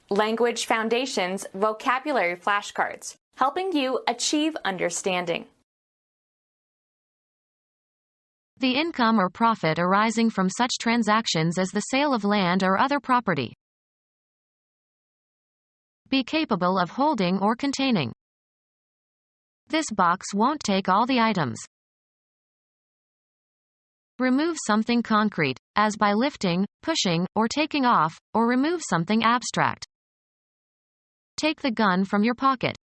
Language Foundations Vocabulary Flashcards, helping you achieve understanding. The income or profit arising from such transactions as the sale of land or other property. Be capable of holding or containing. This box won't take all the items. Remove something concrete, as by lifting, pushing, or taking off, or remove something abstract. Take the gun from your pocket.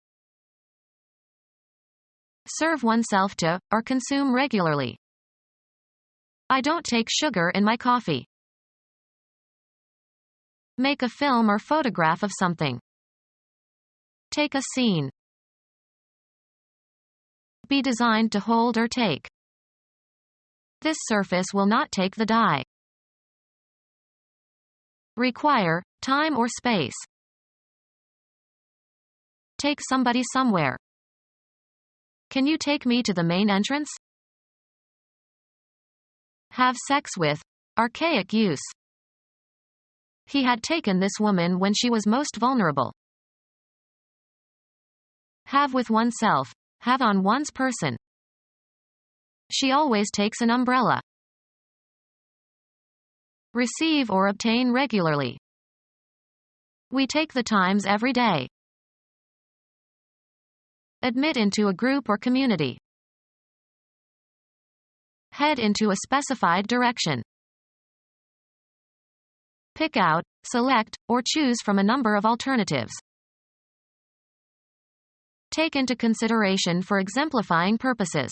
Serve oneself to, or consume regularly. I don't take sugar in my coffee. Make a film or photograph of something. Take a scene. Be designed to hold or take. This surface will not take the dye. Require, time or space. Take somebody somewhere. Can you take me to the main entrance? Have sex with, archaic use. He had taken this woman when she was most vulnerable. Have with oneself, have on one's person. She always takes an umbrella. Receive or obtain regularly. We take the Times every day. Admit into a group or community. Head into a specified direction. Pick out, select, or choose from a number of alternatives. Take into consideration for exemplifying purposes.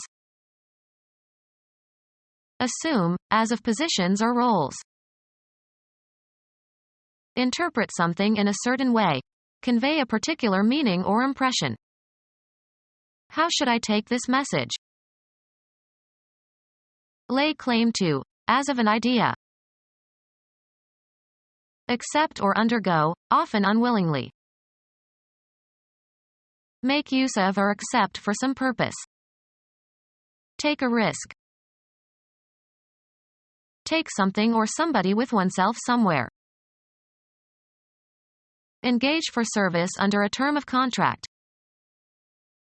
Assume, as of positions or roles. Interpret something in a certain way. Convey a particular meaning or impression. How should I take this message? Lay claim to, as of an idea. Accept or undergo, often unwillingly. Make use of or accept for some purpose. Take a risk. Take something or somebody with oneself somewhere. Engage for service under a term of contract.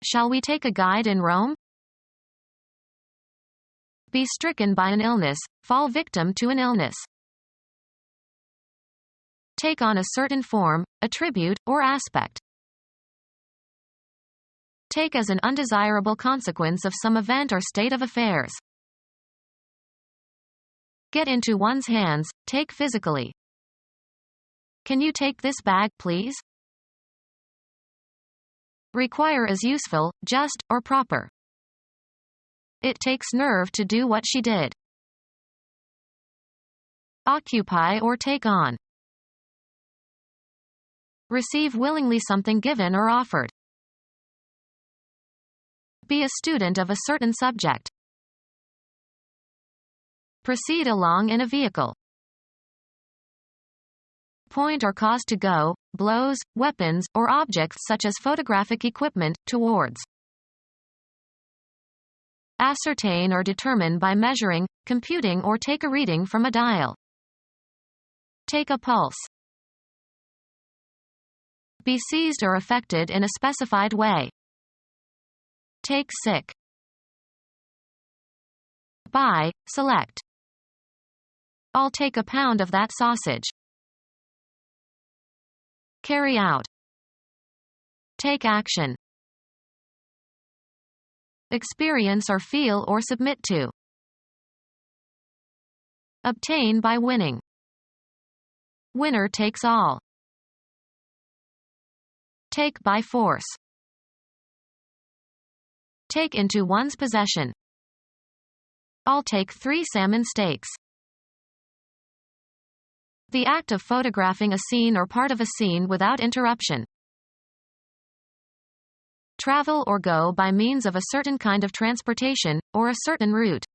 Shall we take a guide in Rome? Be stricken by an illness, fall victim to an illness. Take on a certain form, attribute, or aspect. Take as an undesirable consequence of some event or state of affairs. Get into one's hands, take physically. Can you take this bag, please? Require as useful, just, or proper. It takes nerve to do what she did. Occupy or take on. Receive willingly something given or offered. Be a student of a certain subject. Proceed along in a vehicle. Point or cause to go, blows, weapons, or objects such as photographic equipment, towards. Ascertain or determine by measuring, computing or take a reading from a dial. Take a pulse. Be seized or affected in a specified way. Take sick. Buy, select. I'll take a pound of that sausage. Carry out. Take action. Experience or feel or submit to. Obtain by winning. Winner takes all. Take by force. Take into one's possession. I'll take 3 salmon steaks. The act of photographing a scene or part of a scene without interruption. Travel or go by means of a certain kind of transportation, or a certain route.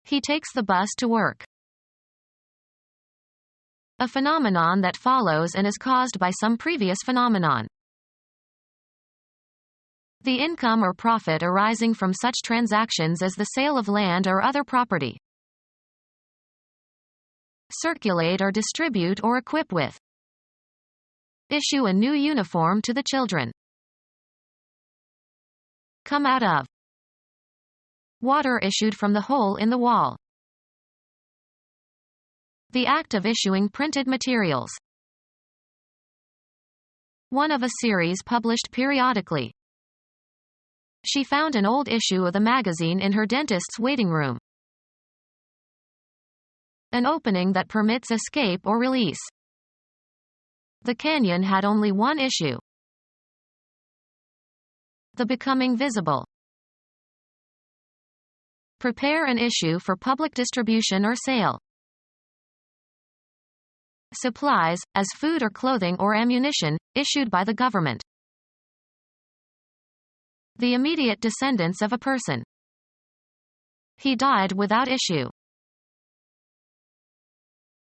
He takes the bus to work. A phenomenon that follows and is caused by some previous phenomenon. The income or profit arising from such transactions as the sale of land or other property. Circulate or distribute or equip with. Issue a new uniform to the children. Come out of. Water issued from the hole in the wall. The act of issuing printed materials. One of a series published periodically. She found an old issue of the magazine in her dentist's waiting room. An opening that permits escape or release. The canyon had only one issue. The becoming visible. Prepare an issue for public distribution or sale. Supplies, as food or clothing or ammunition, issued by the government. The immediate descendants of a person. He died without issue.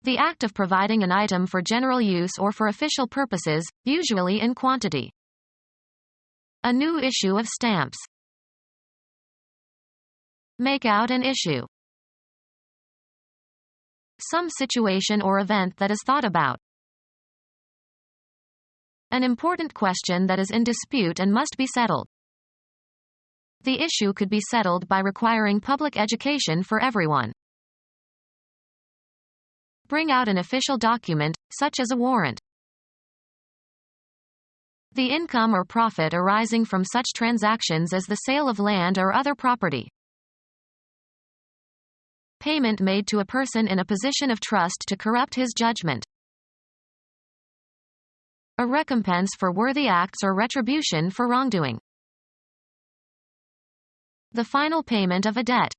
The act of providing an item for general use or for official purposes, usually in quantity. A new issue of stamps. Make out an issue. Some situation or event that is thought about. An important question that is in dispute and must be settled. The issue could be settled by requiring public education for everyone. Bring out an official document, such as a warrant. The income or profit arising from such transactions as the sale of land or other property. Payment made to a person in a position of trust to corrupt his judgment. A recompense for worthy acts or retribution for wrongdoing. The final payment of a debt.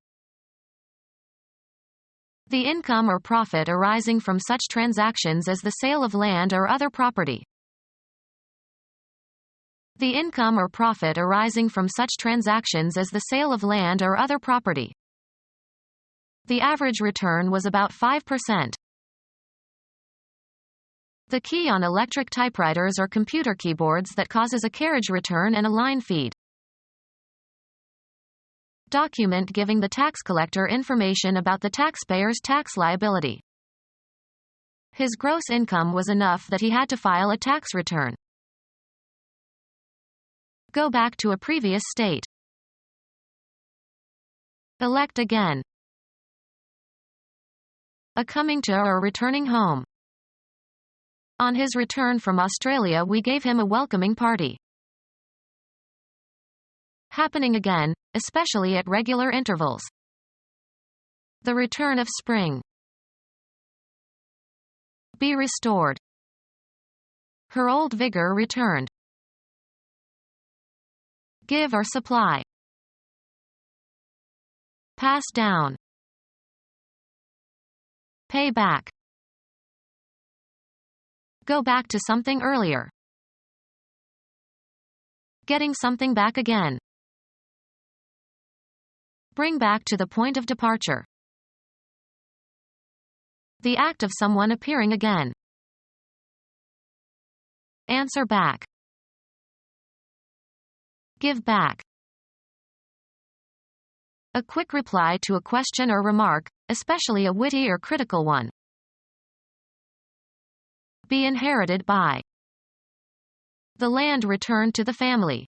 The income or profit arising from such transactions as the sale of land or other property. The income or profit arising from such transactions as the sale of land or other property. The average return was about 5%. The key on electric typewriters or computer keyboards that causes a carriage return and a line feed. Document giving the tax collector information about the taxpayer's tax liability. His gross income was enough that he had to file a tax return. Go back to a previous state. Elect again. A coming to or returning home. On his return from Australia, we gave him a welcoming party. Happening again, especially at regular intervals. The return of spring. Be restored. Her old vigor returned. Give or supply. Pass down. Pay back. Go back to something earlier. Getting something back again. Bring back to the point of departure. The act of someone appearing again. Answer back. Give back. A quick reply to a question or remark, especially a witty or critical one. Be inherited by. The land returned to the family.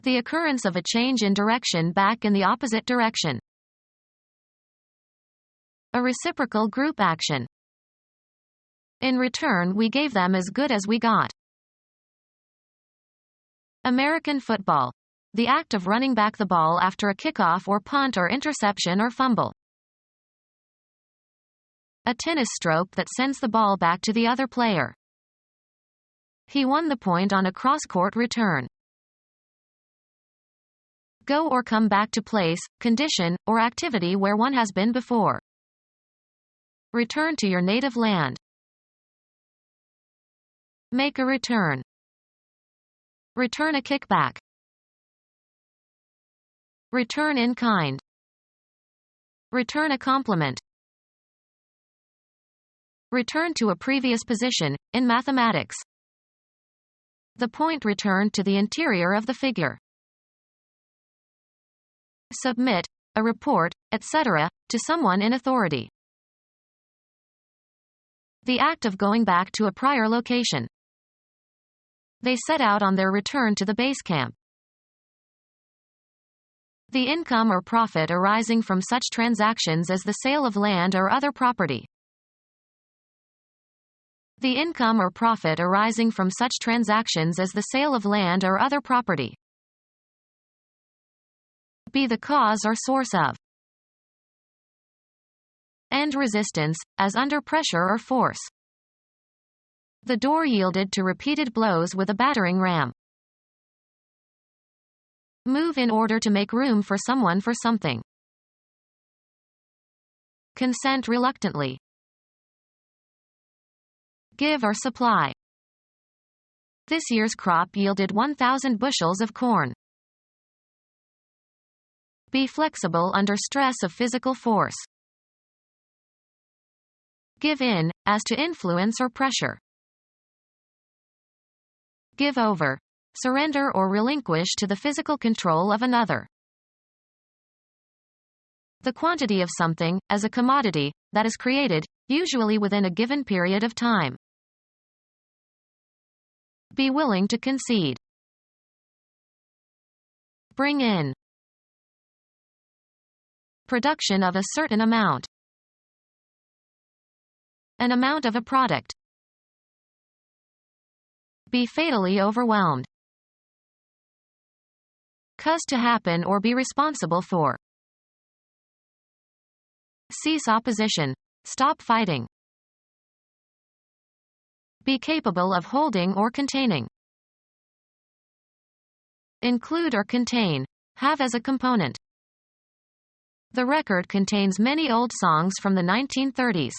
The occurrence of a change in direction back in the opposite direction. A reciprocal group action. In return, we gave them as good as we got. American football. The act of running back the ball after a kickoff or punt or interception or fumble. A tennis stroke that sends the ball back to the other player. He won the point on a cross-court return. Go or come back to place, condition, or activity where one has been before. Return to your native land. Make a return. Return a kickback. Return in kind. Return a compliment. Return to a previous position, in mathematics. The point returned to the interior of the figure. Submit, a report, etc., to someone in authority. The act of going back to a prior location. They set out on their return to the base camp. The income or profit arising from such transactions as the sale of land or other property. The income or profit arising from such transactions as the sale of land or other property. Be the cause or source of. End resistance, as under pressure or force. The door yielded to repeated blows with a battering ram. Move in order to make room for someone for something. Consent reluctantly. Give or supply. This year's crop yielded 1,000 bushels of corn. Be flexible under stress of physical force. Give in, as to influence or pressure. Give over. Surrender or relinquish to the physical control of another. The quantity of something, as a commodity, that is created, usually within a given period of time. Be willing to concede. Bring in. Production of a certain amount. An amount of a product. Be fatally overwhelmed. Cause to happen or be responsible for. Cease opposition. Stop fighting. Be capable of holding or containing. Include or contain. Have as a component. The record contains many old songs from the 1930s.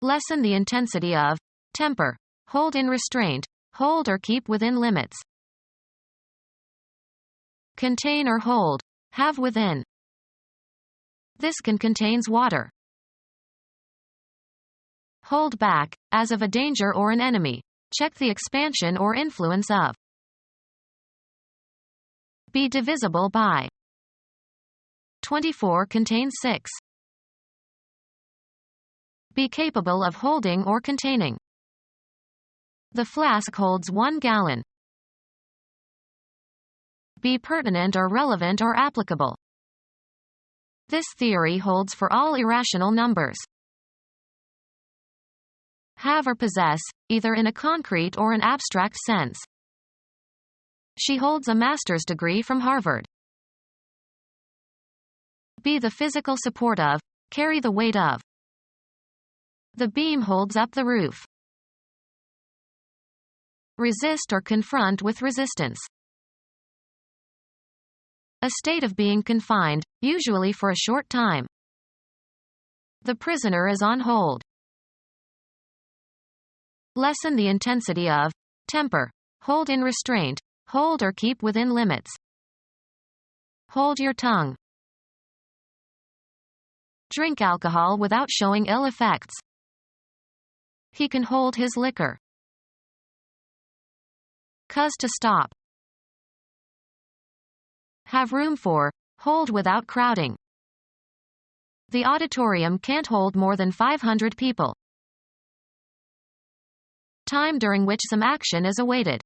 Lessen the intensity of. Temper. Hold in restraint. Hold or keep within limits. Contain or hold. Have within. This can contains water. Hold back, as of a danger or an enemy. Check the expansion or influence of. Be divisible by. 24 contains 6. Be capable of holding or containing. The flask holds 1 gallon. Be pertinent or relevant or applicable. This theory holds for all irrational numbers. Have or possess, either in a concrete or an abstract sense. She holds a master's degree from Harvard. Be the physical support of, carry the weight of. The beam holds up the roof. Resist or confront with resistance. A state of being confined, usually for a short time. The prisoner is on hold. Lessen the intensity of. Temper. Hold in restraint. Hold or keep within limits. Hold your tongue. Drink alcohol without showing ill effects. He can hold his liquor. Cause to stop. Have room for. Hold without crowding. The auditorium can't hold more than 500 people. Time during which some action is awaited.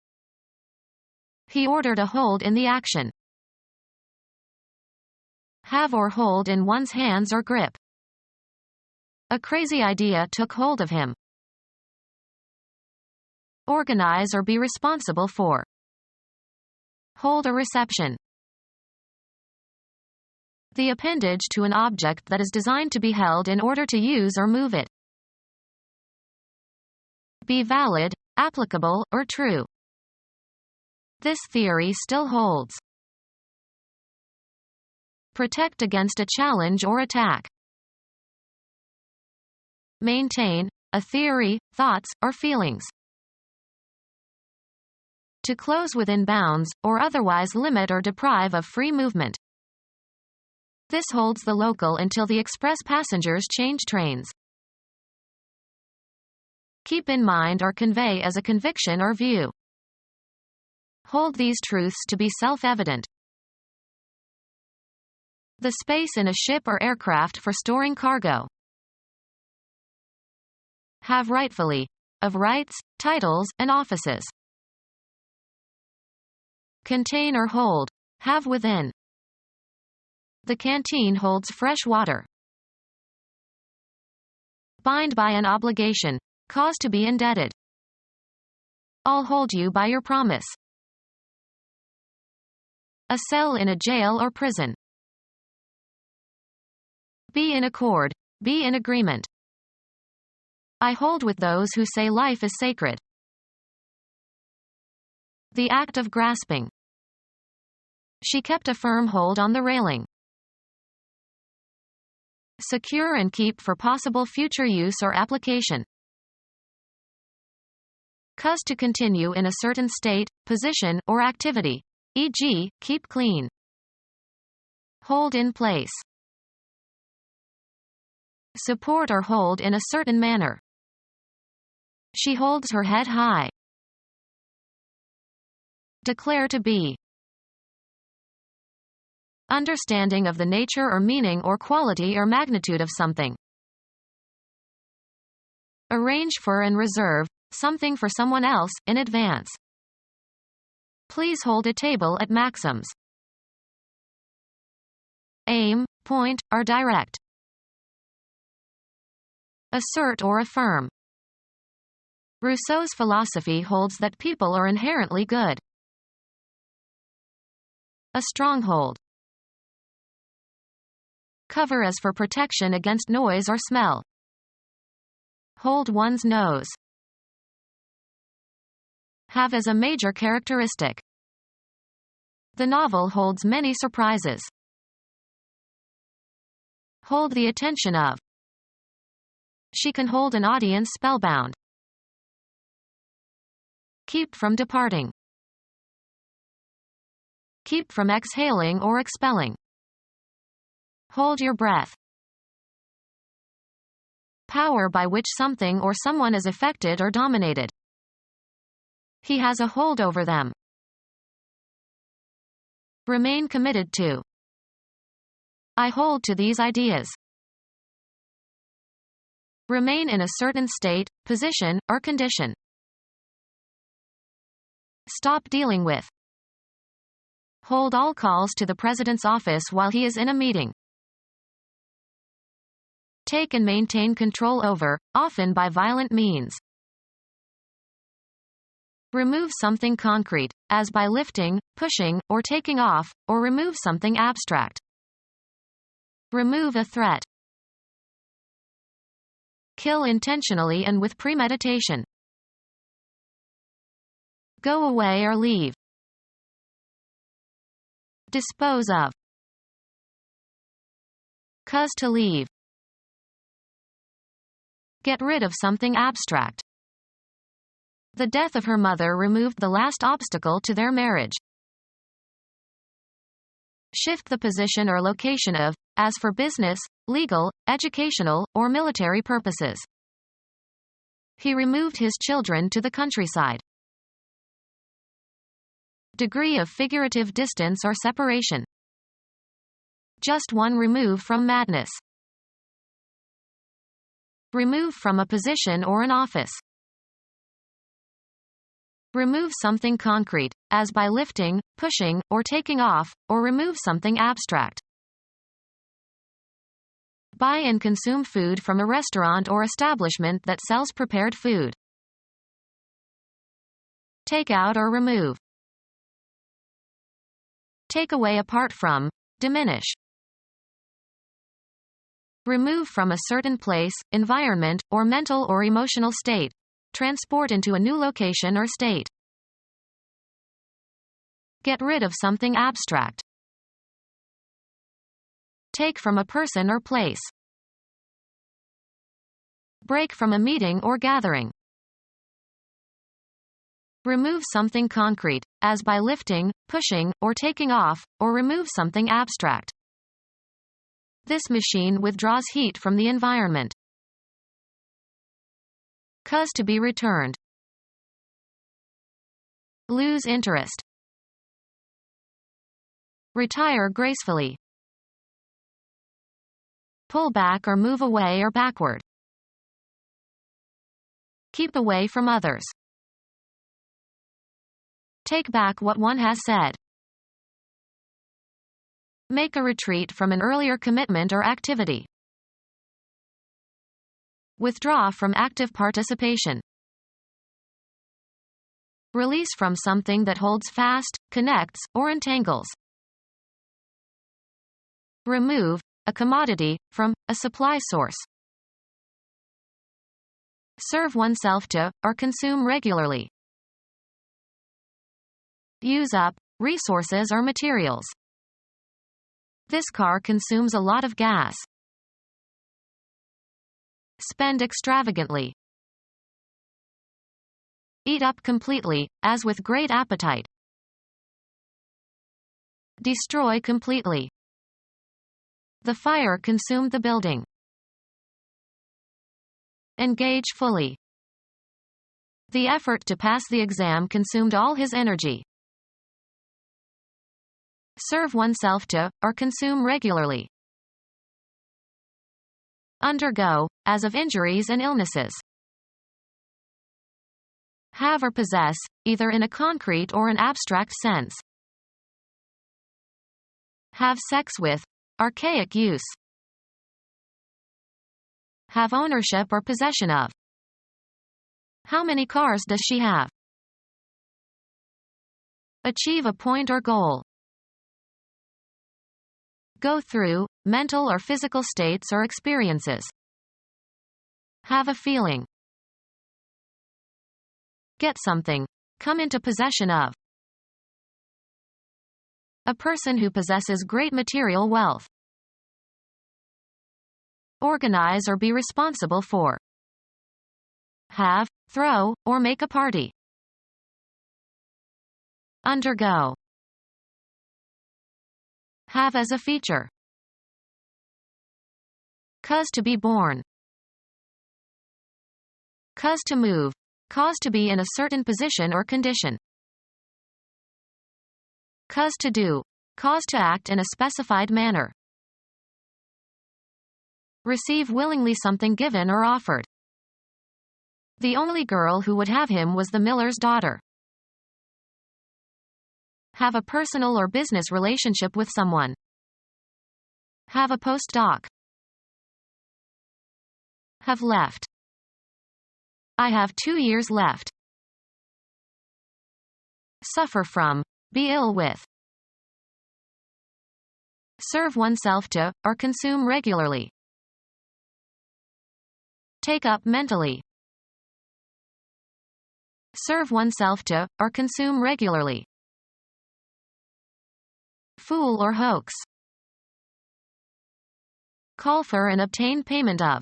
He ordered a hold in the action. Have or hold in one's hands or grip. A crazy idea took hold of him. Organize or be responsible for. Hold a reception. The appendage to an object that is designed to be held in order to use or move it. Be valid, applicable, or true. This theory still holds. Protect against a challenge or attack. Maintain, a theory, thoughts, or feelings. To close within bounds, or otherwise limit or deprive of free movement. This holds the local until the express passengers change trains. Keep in mind or convey as a conviction or view. Hold these truths to be self-evident. The space in a ship or aircraft for storing cargo. have rightfully, of rights, titles, and offices. Contain or hold, have within. The canteen holds fresh water. Bind by an obligation, cause to be indebted. I'll hold you by your promise. A cell in a jail or prison. Be in accord, be in agreement. I hold with those who say life is sacred. The act of grasping. She kept a firm hold on the railing. Secure and keep for possible future use or application. Cause to continue in a certain state, position, or activity. E.g., keep clean. Hold in place. Support or hold in a certain manner. She holds her head high. Declare to be. Understanding of the nature or meaning or quality or magnitude of something. Arrange for and reserve something for someone else in advance. Please hold a table at Maxim's. Aim, point, or direct. Assert or affirm. Rousseau's philosophy holds that people are inherently good. A stronghold. Cover as for protection against noise or smell. Hold one's nose. Have as a major characteristic. The novel holds many surprises. Hold the attention of. She can hold an audience spellbound. Keep from departing. Keep from exhaling or expelling. Hold your breath. Power by which something or someone is affected or dominated. He has a hold over them. Remain committed to. I hold to these ideas. Remain in a certain state, position, or condition. Stop dealing with. Hold all calls to the President's office while he is in a meeting. Take and maintain control over, often by violent means. Remove something concrete, as by lifting, pushing, or taking off, or remove something abstract. Remove a threat. Kill intentionally and with premeditation. Go away or leave. Dispose of. Cause to leave. Get rid of something abstract. The death of her mother removed the last obstacle to their marriage. Shift the position or location of, as for business, legal, educational, or military purposes. He removed his children to the countryside. Degree of figurative distance or separation. Just one remove from madness. Remove from a position or an office. Remove something concrete, as by lifting, pushing, or taking off, or remove something abstract. Buy and consume food from a restaurant or establishment that sells prepared food. Take out or remove. Take away apart from, diminish. Remove from a certain place, environment, or mental or emotional state. Transport into a new location or state. Get rid of something abstract. Take from a person or place. Break from a meeting or gathering. Remove something concrete, as by lifting, pushing, or taking off, or remove something abstract. This machine withdraws heat from the environment. Cause to be returned. Lose interest. Retire gracefully. Pull back or move away or backward. Keep away from others. Take back what one has said. Make a retreat from an earlier commitment or activity. Withdraw from active participation. Release from something that holds fast, connects, or entangles. Remove, a commodity, from a supply source. Serve oneself to, or consume regularly. Use up, resources or materials. This car consumes a lot of gas. Spend extravagantly. Eat up completely, as with great appetite. Destroy completely. The fire consumed the building. Engage fully. The effort to pass the exam consumed all his energy. Serve oneself to, or consume regularly. Undergo, as of injuries and illnesses. Have or possess, either in a concrete or an abstract sense. Have sex with, archaic use. Have ownership or possession of. How many cars does she have? Achieve a point or goal. Go through, mental or physical states or experiences. Have a feeling. Get something. Come into possession of. A person who possesses great material wealth. Organize or be responsible for. Have, throw, or make a party. Undergo. Have as a feature. Cause to be born. Cause to move. Cause to be in a certain position or condition. Cause to do. Cause to act in a specified manner. Receive willingly something given or offered. The only girl who would have him was the miller's daughter. Have a personal or business relationship with someone. Have a postdoc. Have left. I have 2 years left. Suffer from. Be ill with. Serve oneself to, or consume regularly. Take up mentally. Serve oneself to, or consume regularly. Fool or hoax. Call for and obtain payment of.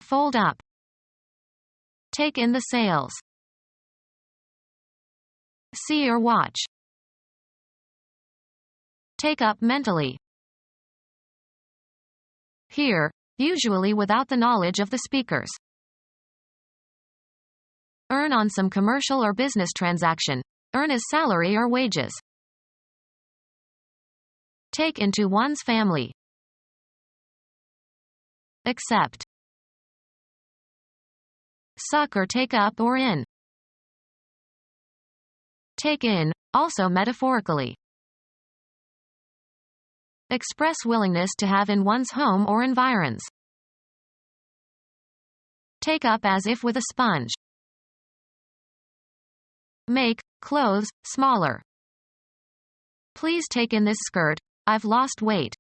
Fold up. Take in the sales. See or watch. Take up mentally. Hear, usually without the knowledge of the speakers. Earn on some commercial or business transaction. Earn as salary or wages. Take into one's family. Accept. Suck or take up or in. Take in, also metaphorically. Express willingness to have in one's home or environs. Take up as if with a sponge. Make clothes smaller. Please take in this skirt, I've lost weight.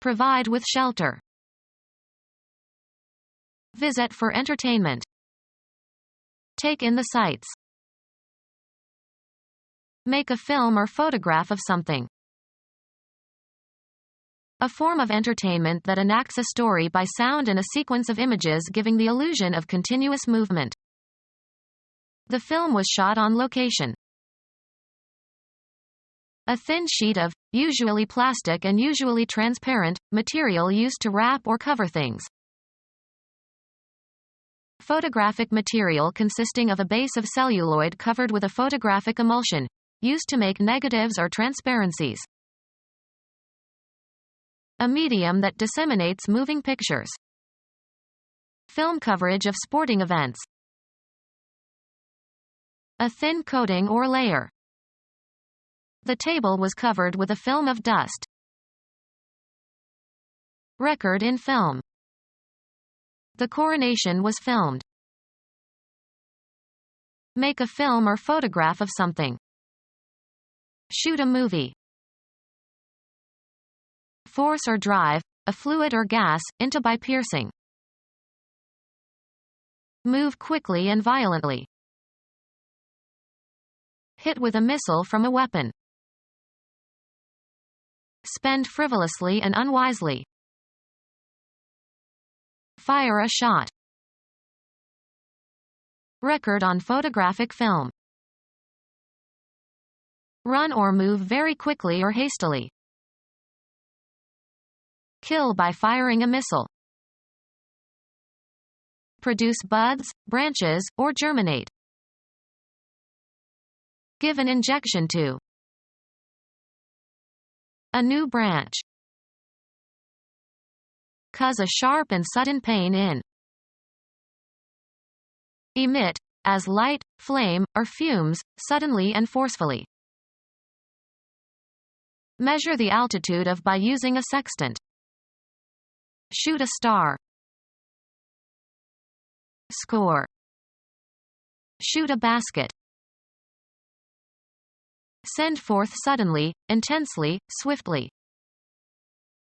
Provide with shelter. Visit for entertainment. Take in the sights. Make a film or photograph of something. A form of entertainment that enacts a story by sound and a sequence of images giving the illusion of continuous movement. The film was shot on location. A thin sheet of, usually plastic and usually transparent, material used to wrap or cover things. Photographic material consisting of a base of celluloid covered with a photographic emulsion, used to make negatives or transparencies. A medium that disseminates moving pictures. Film coverage of sporting events. A thin coating or layer. The table was covered with a film of dust. Record in film. The coronation was filmed. Make a film or photograph of something. Shoot a movie. Force or drive, a fluid or gas, into by piercing. Move quickly and violently. Hit with a missile from a weapon. Spend frivolously and unwisely. Fire a shot. Record on photographic film. Run or move very quickly or hastily. Kill by firing a missile. Produce buds, branches, or germinate. Give an injection to. A new branch. Cause a sharp and sudden pain in. Emit, as light, flame, or fumes, suddenly and forcefully. Measure the altitude of by using a sextant. Shoot a star. Score. Shoot a basket. Send forth suddenly, intensely, swiftly.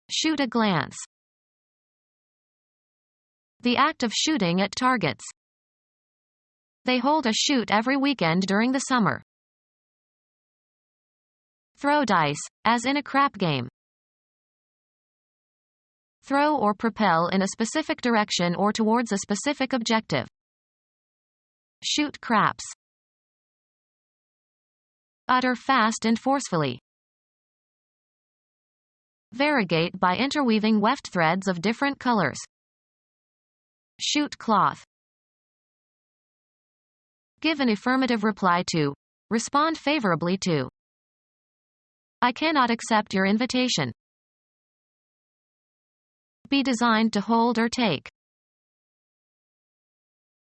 Shoot a glance. The act of shooting at targets. They hold a shoot every weekend during the summer. Throw dice, as in a crap game. Throw or propel in a specific direction or towards a specific objective. Shoot craps. Utter fast and forcefully. Variegate by interweaving weft threads of different colors. Shoot cloth. Give an affirmative reply to. Respond favorably to. I cannot accept your invitation. Be designed to hold or take.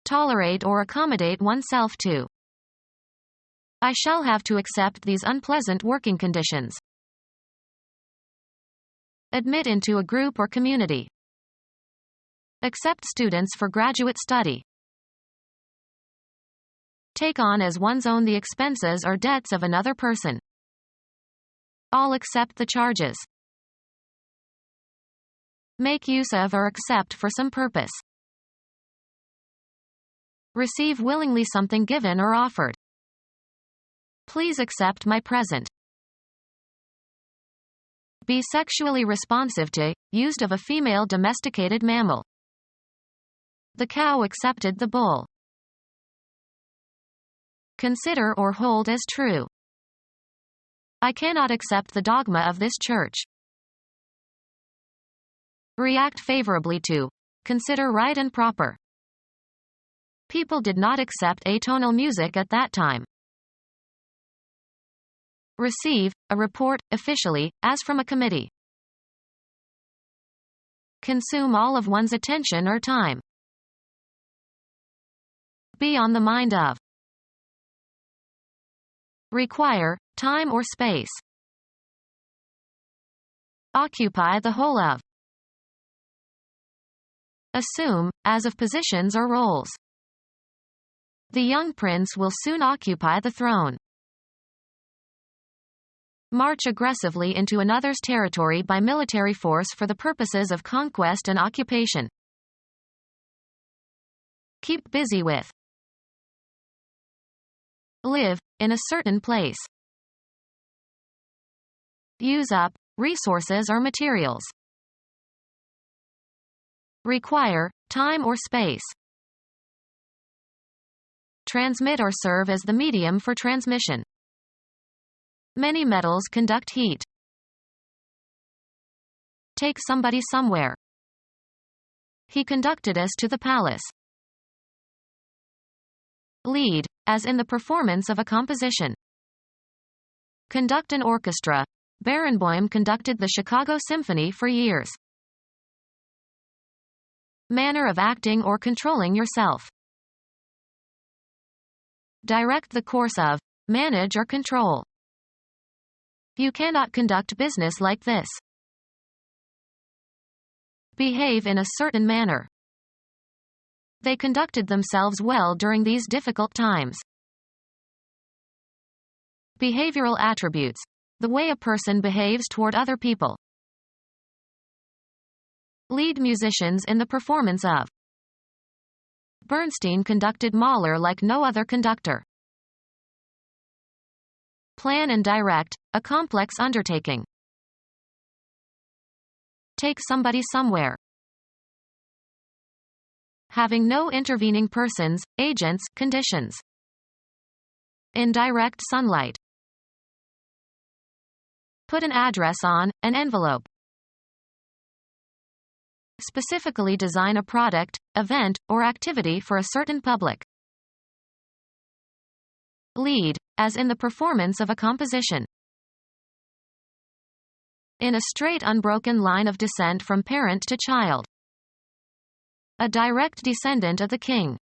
Tolerate or accommodate oneself to. I shall have to accept these unpleasant working conditions. Admit into a group or community. Accept students for graduate study. Take on as one's own the expenses or debts of another person. All accept the charges. Make use of or accept for some purpose. Receive willingly something given or offered. Please accept my present. Be sexually responsive to, used of a female domesticated mammal. The cow accepted the bull. Consider or hold as true. I cannot accept the dogma of this church. React favorably to. Consider right and proper. People did not accept atonal music at that time. Receive, a report, officially, as from a committee. Consume all of one's attention or time. Be on the mind of. Require, time or space. Occupy the whole of. Assume, as of positions or roles. The young prince will soon occupy the throne. March aggressively into another's territory by military force for the purposes of conquest and occupation. Keep busy with. Live, in a certain place. Use up, resources or materials. Require, time or space. Transmit or serve as the medium for transmission. Many metals conduct heat. Take somebody somewhere. He conducted us to the palace. Lead, as in the performance of a composition. Conduct an orchestra. Barenboim conducted the Chicago Symphony for years. manner of acting or controlling yourself. Direct the course of, manage or control. You cannot conduct business like this. Behave in a certain manner. They conducted themselves well during these difficult times. Behavioral attributes. The way a person behaves toward other people. Lead musicians in the performance of. Bernstein conducted Mahler like no other conductor. Plan and direct, a complex undertaking. Take somebody somewhere. Having no intervening persons, agents, conditions. In direct sunlight. Put an address on an envelope. Specifically design a product, event, or activity for a certain public. Lead, as in the performance of a composition. In a straight unbroken line of descent from parent to child. A direct descendant of the king.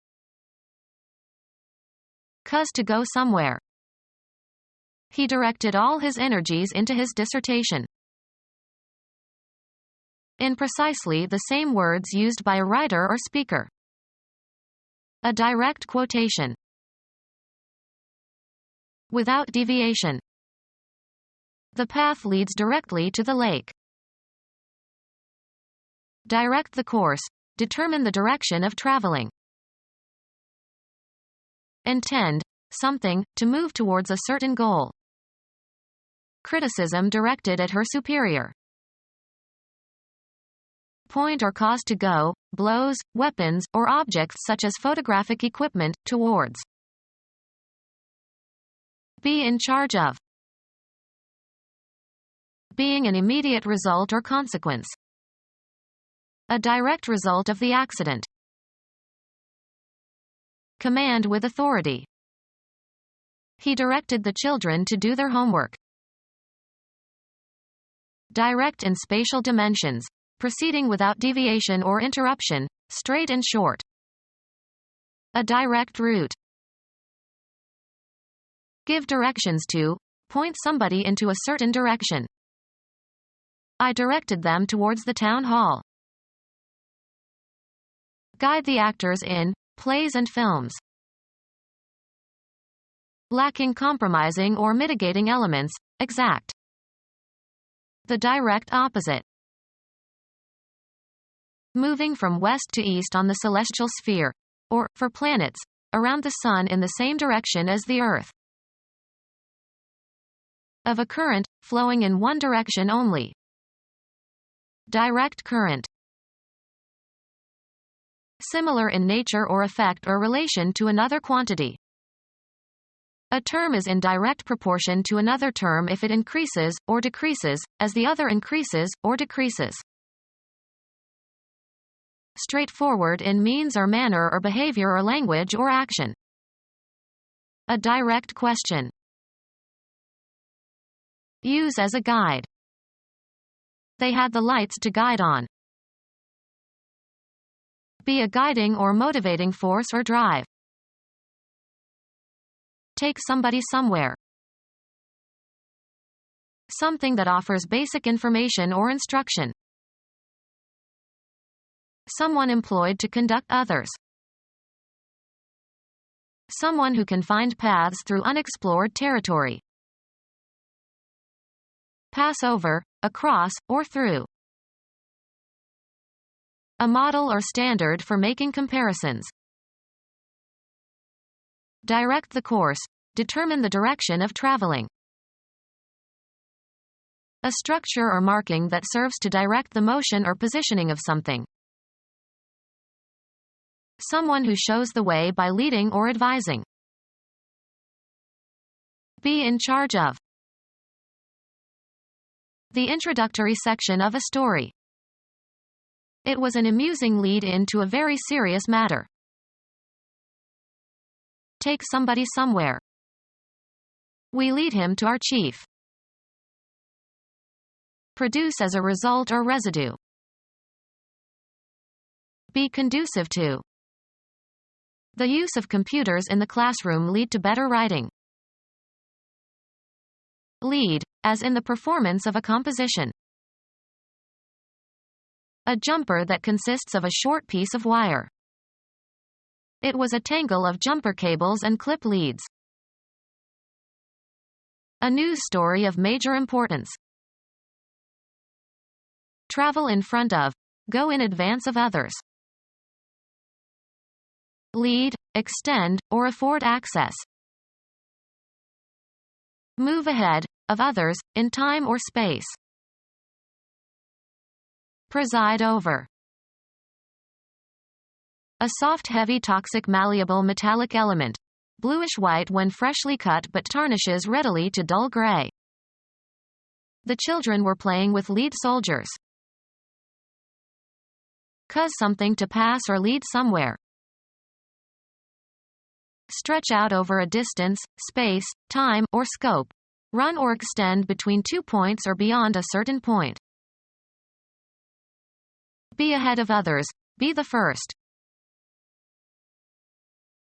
Cause to go somewhere. He directed all his energies into his dissertation. In precisely the same words used by a writer or speaker. A direct quotation. Without deviation. The path leads directly to the lake. Direct the course. Determine the direction of traveling. Intend something, to move towards a certain goal. Criticism directed at her superior. Point or cause to go, blows, weapons, or objects such as photographic equipment, towards. Be in charge of. Being an immediate result or consequence. A direct result of the accident. Command with authority. He directed the children to do their homework. Direct in spatial dimensions, proceeding without deviation or interruption, straight and short. A direct route. Give directions to, point somebody into a certain direction. I directed them towards the town hall. Guide the actors in plays and films. Lacking compromising or mitigating elements, exact. The direct opposite. Moving from west to east on the celestial sphere, or, for planets, around the sun in the same direction as the Earth. Of a current, flowing in one direction only. Direct current. Similar in nature or effect or relation to another quantity. A term is in direct proportion to another term if it increases, or decreases, as the other increases, or decreases. Straightforward in means or manner or behavior or language or action. A direct question. Use as a guide. They had the lights to guide on. Be a guiding or motivating force or drive. Take somebody somewhere. Something that offers basic information or instruction. Someone employed to conduct others. Someone who can find paths through unexplored territory. Pass over, across, or through. A model or standard for making comparisons. Direct the course. Determine the direction of traveling. A structure or marking that serves to direct the motion or positioning of something. Someone who shows the way by leading or advising. Be in charge of. The introductory section of a story. It was an amusing lead-in to a very serious matter. Take somebody somewhere. We lead him to our chief. Produce as a result or residue. Be conducive to. The use of computers in the classroom lead to better writing. Lead, as in the performance of a composition. A jumper that consists of a short piece of wire. It was a tangle of jumper cables and clip leads. A news story of major importance. Travel in front of. Go in advance of others. Lead, extend, or afford access. Move ahead of others, in time or space. Preside over. A soft, heavy, toxic, malleable metallic element. Bluish-white when freshly cut but tarnishes readily to dull gray. The children were playing with lead soldiers. Cause something to pass or lead somewhere. Stretch out over a distance, space, time, or scope. Run or extend between 2 points or beyond a certain point. Be ahead of others. Be the first.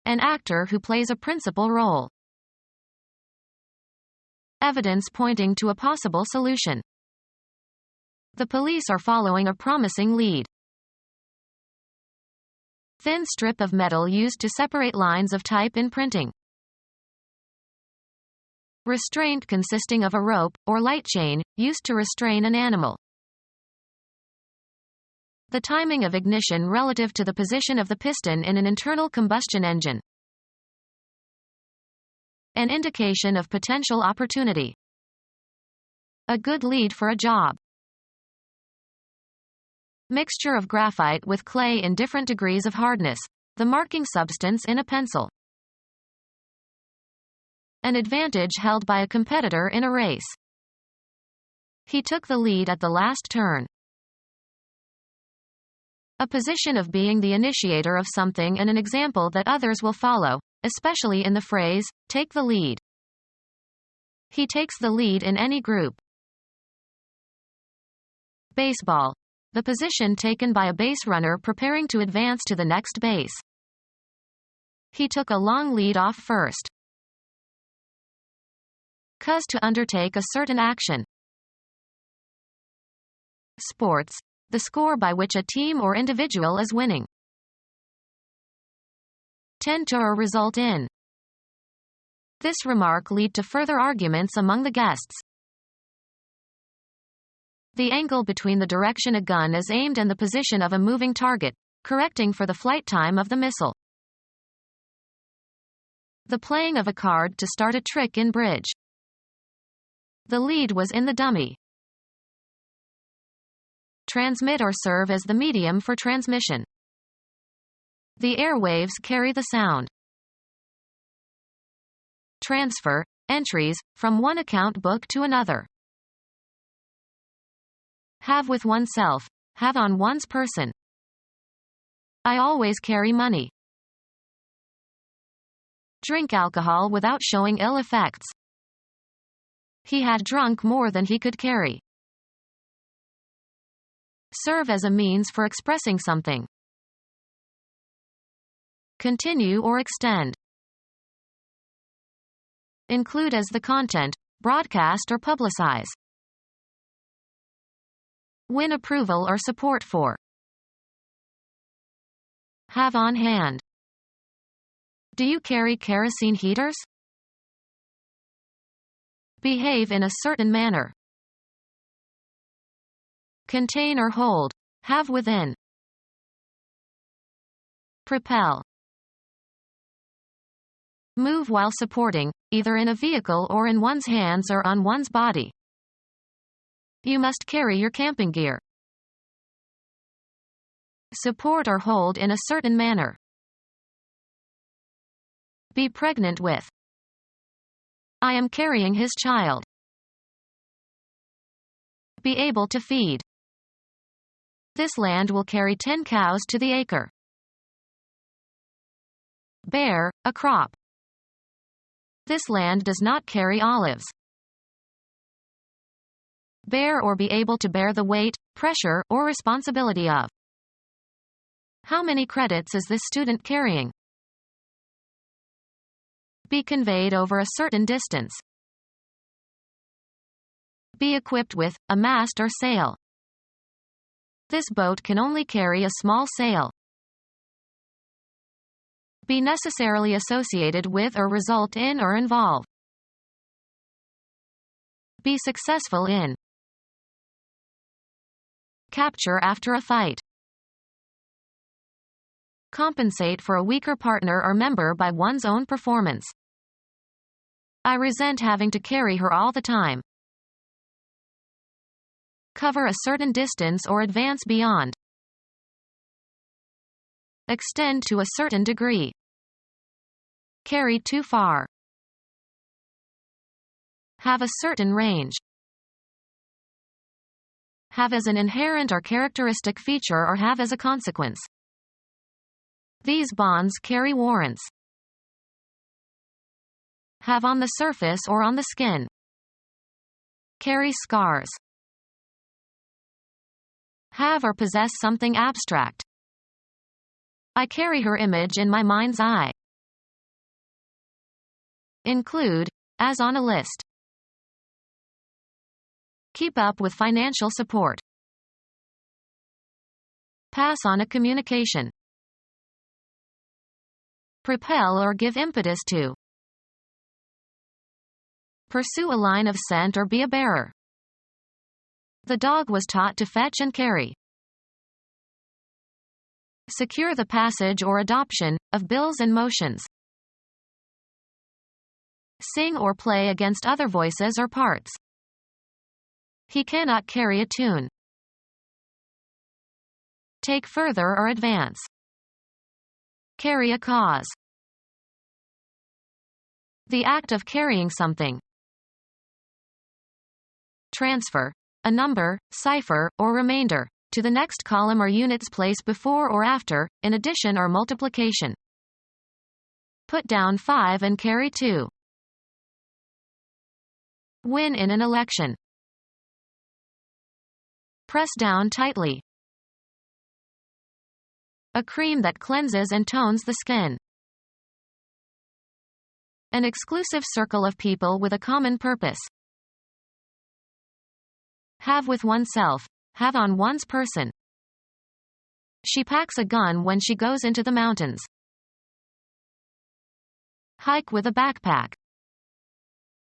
An actor who plays a principal role. Evidence pointing to a possible solution. The police are following a promising lead. Thin strip of metal used to separate lines of type in printing. Restraint consisting of a rope, or light chain, used to restrain an animal. The timing of ignition relative to the position of the piston in an internal combustion engine. An indication of potential opportunity. A good lead for a job. Mixture of graphite with clay in different degrees of hardness. The marking substance in a pencil. An advantage held by a competitor in a race. He took the lead at the last turn. A position of being the initiator of something and an example that others will follow, especially in the phrase, take the lead. He takes the lead in any group. Baseball. The position taken by a base runner preparing to advance to the next base. He took a long lead off first. Cause to undertake a certain action. Sports. The score by which a team or individual is winning. Tend to or result in. This remark lead to further arguments among the guests. The angle between the direction a gun is aimed and the position of a moving target, correcting for the flight time of the missile. The playing of a card to start a trick in bridge. The lead was in the dummy. Transmit or serve as the medium for transmission. The airwaves carry the sound. Transfer, entries, from one account book to another. Have with oneself, have on one's person. I always carry money. Drink alcohol without showing ill effects. He had drunk more than he could carry. Serve as a means for expressing something. Continue or extend. Include as the content, broadcast or publicize. Win approval or support for. Have on hand. Do you carry kerosene heaters? Behave in a certain manner. Contain or hold. Have within. Propel. Move while supporting, either in a vehicle or in one's hands or on one's body. You must carry your camping gear. Support or hold in a certain manner. Be pregnant with. I am carrying his child. Be able to feed. This land will carry 10 cows to the acre. Bear, a crop. This land does not carry olives. Bear or be able to bear the weight, pressure, or responsibility of. How many credits is this student carrying? Be conveyed over a certain distance. Be equipped with a mast or sail. This boat can only carry a small sail. Be necessarily associated with or result in or involve. Be successful in. Capture after a fight. Compensate for a weaker partner or member by one's own performance. I resent having to carry her all the time. Cover a certain distance or advance beyond. Extend to a certain degree. Carry too far. Have a certain range. Have as an inherent or characteristic feature or have as a consequence. These bonds carry warrants. Have on the surface or on the skin. Carry scars. Have or possess something abstract. I carry her image in my mind's eye. Include, as on a list. Keep up with financial support. Pass on a communication. Propel or give impetus to. Pursue a line of scent or be a bearer. The dog was taught to fetch and carry. Secure the passage or adoption of bills and motions. Sing or play against other voices or parts. He cannot carry a tune. Take further or advance. Carry a cause. The act of carrying something. Transfer a number, cipher, or remainder to the next column or unit's place before or after, in addition or multiplication. Put down 5 and carry 2. Win in an election. Press down tightly. A cream that cleanses and tones the skin. An exclusive circle of people with a common purpose. Have with oneself. Have on one's person. She packs a gun when she goes into the mountains. Hike with a backpack.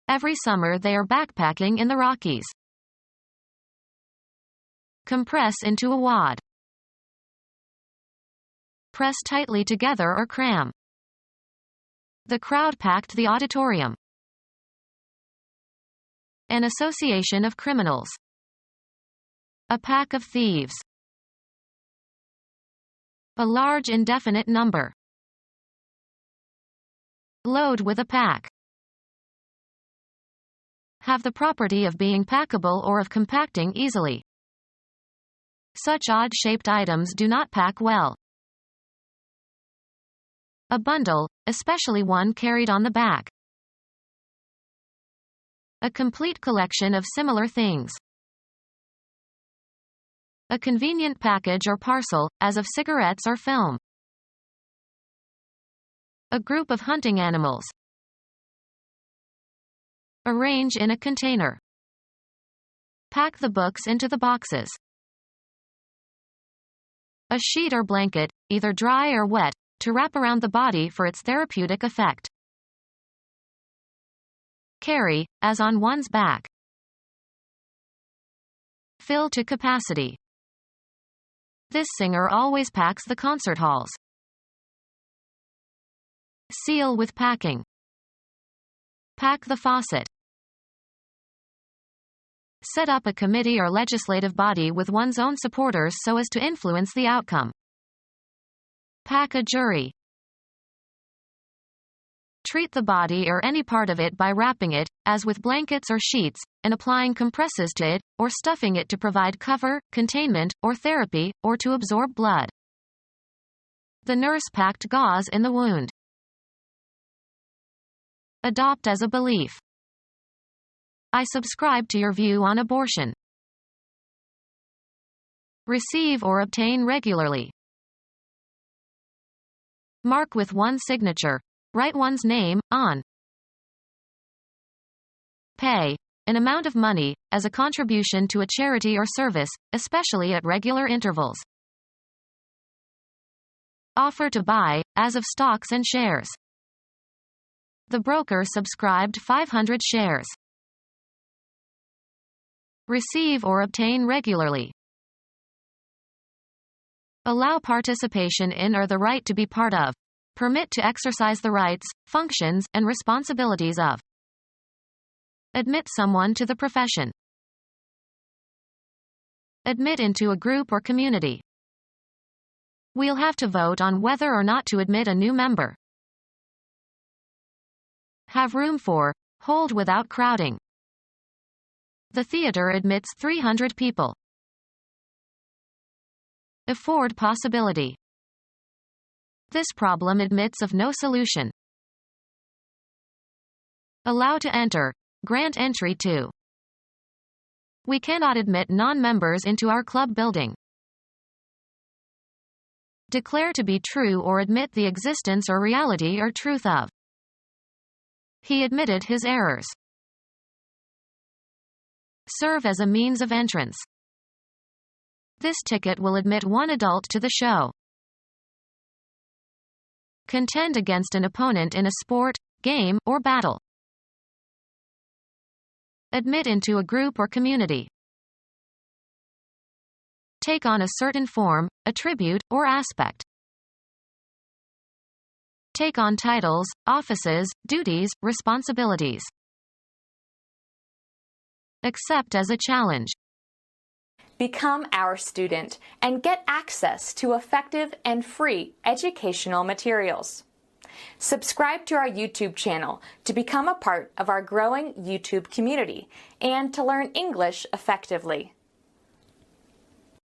Every summer they are backpacking in the Rockies. Compress into a wad. Press tightly together or cram. The crowd packed the auditorium. An association of criminals. A pack of thieves. A large indefinite number. Load with a pack. Have the property of being packable or of compacting easily. Such odd-shaped items do not pack well. A bundle, especially one carried on the back. A complete collection of similar things. A convenient package or parcel, as of cigarettes or film. A group of hunting animals. Arrange in a container. Pack the books into the boxes. A sheet or blanket, either dry or wet, to wrap around the body for its therapeutic effect. Carry, as on one's back. Fill to capacity. This singer always packs the concert halls. Seal with packing. Pack the faucet. Set up a committee or legislative body with one's own supporters so as to influence the outcome. Pack a jury. Treat the body or any part of it by wrapping it, as with blankets or sheets, and applying compresses to it, or stuffing it to provide cover, containment, or therapy, or to absorb blood. The nurse packed gauze in the wound. Adopt as a belief. I subscribe to your view on abortion. Receive or obtain regularly. Mark with one signature. Write one's name on. Pay an amount of money as a contribution to a charity or service, especially at regular intervals. Offer to buy, as of stocks and shares. The broker subscribed 500 shares. Receive or obtain regularly. Allow participation in or the right to be part of. Permit to exercise the rights, functions, and responsibilities of. Admit someone to the profession. Admit into a group or community. We'll have to vote on whether or not to admit a new member. Have room for. Hold without crowding. The theater admits 300 people. Afford possibility. This problem admits of no solution. Allow to enter. Grant entry to. We cannot admit non-members into our club building. Declare to be true or admit the existence or reality or truth of. He admitted his errors. Serve as a means of entrance. This ticket will admit one adult to the show. Contend against an opponent in a sport, game, or battle. Admit into a group or community. Take on a certain form, attribute, or aspect. Take on titles, offices, duties, responsibilities. Accept as a challenge. Become our student and get access to effective and free educational materials. Subscribe to our YouTube channel to become a part of our growing YouTube community and to learn English effectively.